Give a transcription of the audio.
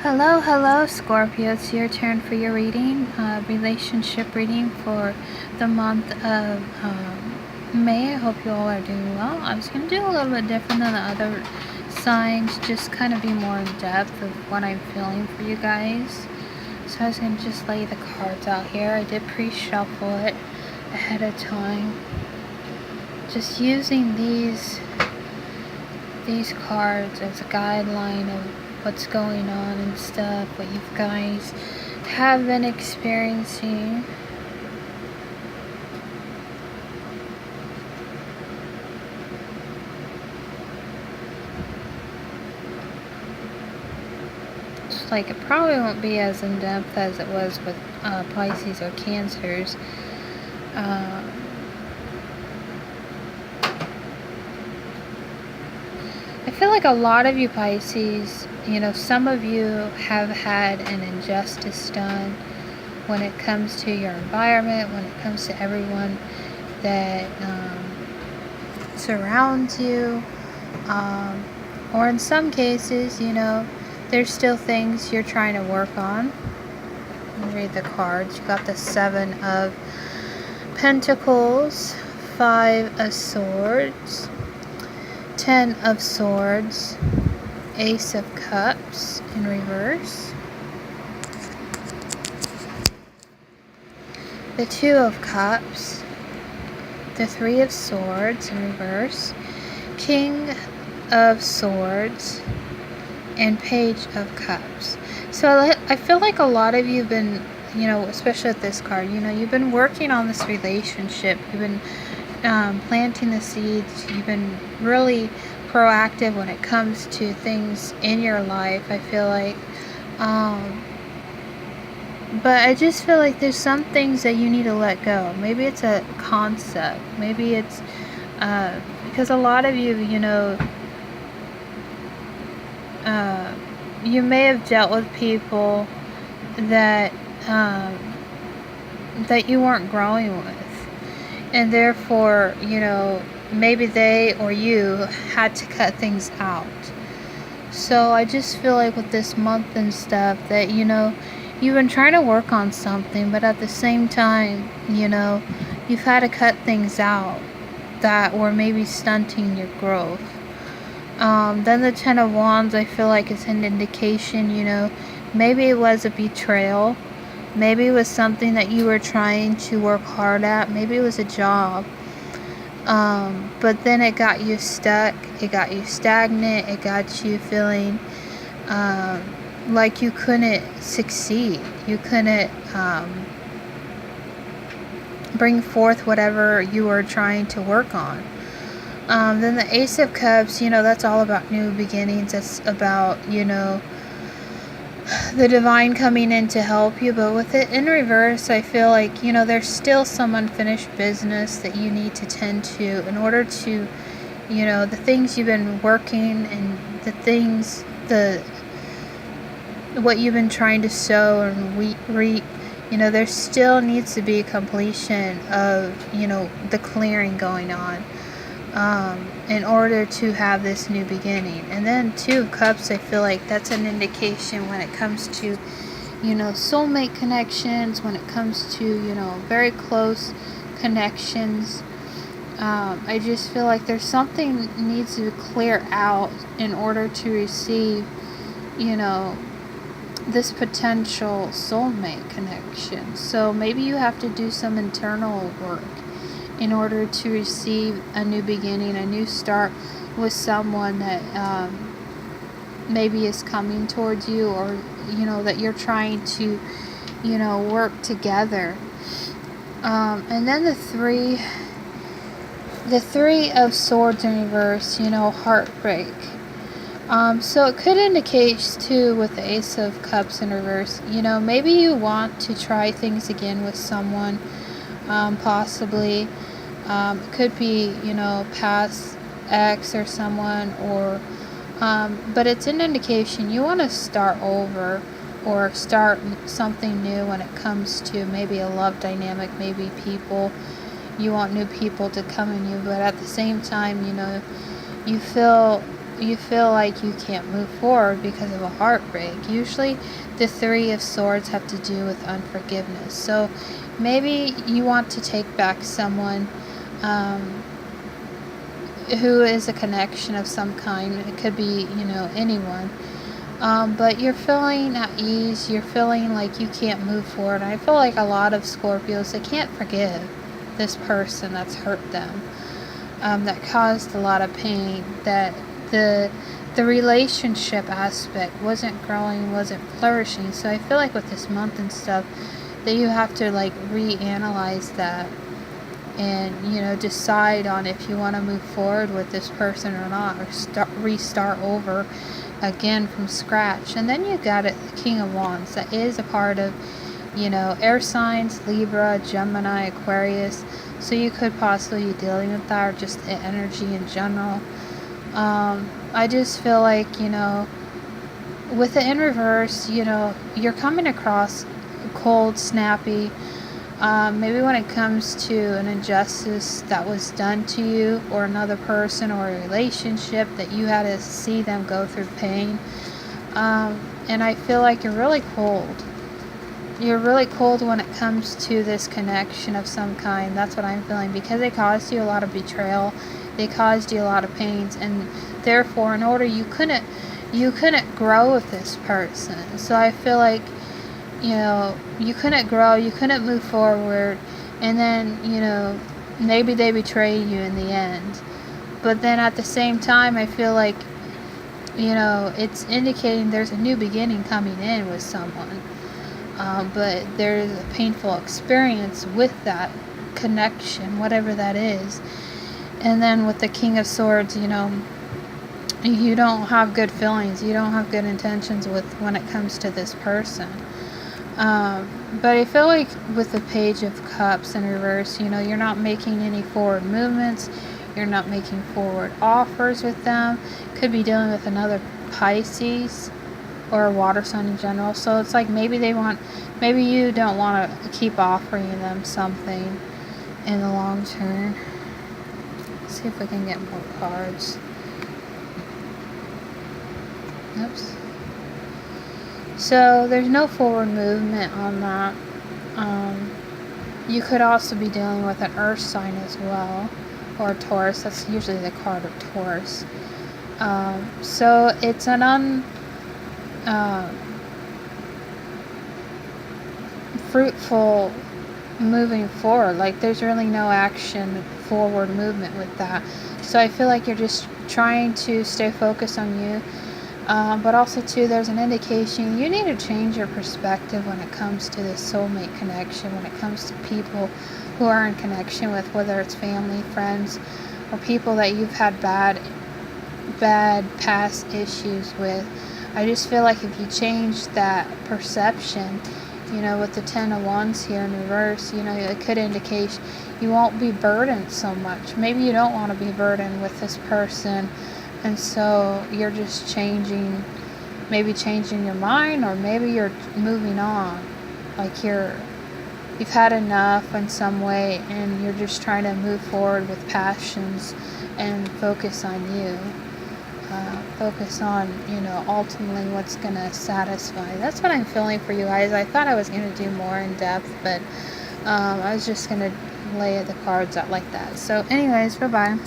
Hello, Scorpio. It's your turn for your reading, relationship reading for the month of May. I hope you all are doing well. I was going to do a little bit different than the other signs, just kind of be more in depth of what I'm feeling for you guys. So I was going to just lay the cards out here. I did pre-shuffle it ahead of time. Just using these cards as a guideline of what's going on and stuff, what you guys have been experiencing. It's like it probably won't be as in-depth as it was with Pisces or Cancers. I feel like a lot of you Pisces, some of you have had an injustice done when it comes to your environment, when it comes to everyone that surrounds you, or in some cases, there's still things you're trying to work on. Let me read the cards. You got the 7 of Pentacles, 5 of Swords, 10 of Swords, Ace of Cups in reverse, the 2 of Cups, the 3 of Swords in reverse, King of Swords, and Page of Cups. So I feel like a lot of you have been, especially with this card, you've been working on this relationship. You've been planting the seeds. You've been really proactive when it comes to things in your life, I feel like. But I just feel like there's some things that you need to let go. Maybe it's a concept. Maybe it's because a lot of you, you may have dealt with people that that you weren't growing with. And therefore, maybe they or you had to cut things out. So I just feel like with this month and stuff that, you've been trying to work on something, but at the same time, you've had to cut things out that were maybe stunting your growth. Then the 10 of Wands, I feel like is an indication, maybe it was a betrayal. Maybe it was something that you were trying to work hard at. Maybe it was a job. But then it got you stuck. It got you stagnant. It got you feeling like you couldn't succeed. You couldn't bring forth whatever you were trying to work on. Then the Ace of Cups, that's all about new beginnings. It's about, the divine coming in to help you. But with it in reverse, I feel like, there's still some unfinished business that you need to tend to in order to, the things you've been working and the things, what you've been trying to sow and reap, there still needs to be a completion of, the clearing going on. In order to have this new beginning. And then 2 of Cups, I feel like that's an indication when it comes to, soulmate connections, when it comes to, very close connections. I just feel like there's something needs to clear out in order to receive, this potential soulmate connection. So maybe you have to do some internal work in order to receive a new beginning, a new start with someone that maybe is coming towards you, or that you're trying to work together. And then the 3 of Swords in reverse, heartbreak. So it could indicate too with the Ace of Cups in reverse, maybe you want to try things again with someone, possibly. It could be, past ex or someone, or but it's an indication you want to start over or start something new when it comes to maybe a love dynamic, maybe people. You want new people to come in you, but at the same time, you feel you feel like you can't move forward because of a heartbreak. Usually the Three of Swords have to do with unforgiveness. So maybe you want to take back someone who is a connection of some kind. It could be, anyone. But you're feeling at ease. You're feeling like you can't move forward. I feel like a lot of Scorpios, they can't forgive this person that's hurt them, that caused a lot of pain, that the relationship aspect wasn't growing, wasn't flourishing. So I feel like with this month and stuff, that you have to like reanalyze that and decide on if you want to move forward with this person or not, or restart over again from scratch. And then you got it, the King of Wands. That is a part of air signs, Libra, Gemini, Aquarius. So you could possibly be dealing with that, or just the energy in general. I just feel like with the in reverse, you're coming across cold, snappy. Maybe when it comes to an injustice that was done to you, or another person, or a relationship that you had to see them go through pain. And I feel like you're really cold. You're really cold when it comes to this connection of some kind. That's what I'm feeling, because they caused you a lot of betrayal. They caused you a lot of pains, and therefore, in order, you couldn't grow with this person. So I feel like you couldn't grow, you couldn't move forward, and then maybe they betrayed you in the end. But then at the same time, I feel like it's indicating there's a new beginning coming in with someone. But there's a painful experience with that connection, whatever that is. And then with the King of Swords, you don't have good feelings, you don't have good intentions when it comes to this person. But I feel like with the Page of Cups in reverse, you're not making any forward movements, you're not making forward offers with them. Could be dealing with another Pisces, or a water sign in general. So it's like maybe you don't want to keep offering them something in the long term. Let's see if we can get more cards. Oops. So there's no forward movement on that. You could also be dealing with an earth sign as well, or Taurus. That's usually the card of Taurus. So it's an fruitful moving forward. Like there's really no action forward movement with that. So I feel like you're just trying to stay focused on you. But also too, there's an indication you need to change your perspective when it comes to this soulmate connection, when it comes to people who are in connection with, whether it's family, friends, or people that you've had bad past issues with. I just feel like if you change that perception, with the Ten of Wands here in reverse, it could indicate you won't be burdened so much. Maybe you don't want to be burdened with this person, and so you're just changing your mind, or maybe you're moving on. Like you've had enough in some way, and you're just trying to move forward with passions and focus on you. Focus on, ultimately what's going to satisfy. That's what I'm feeling for you guys. I thought I was going to do more in depth, but I was just going to lay the cards out like that. So anyways, bye-bye.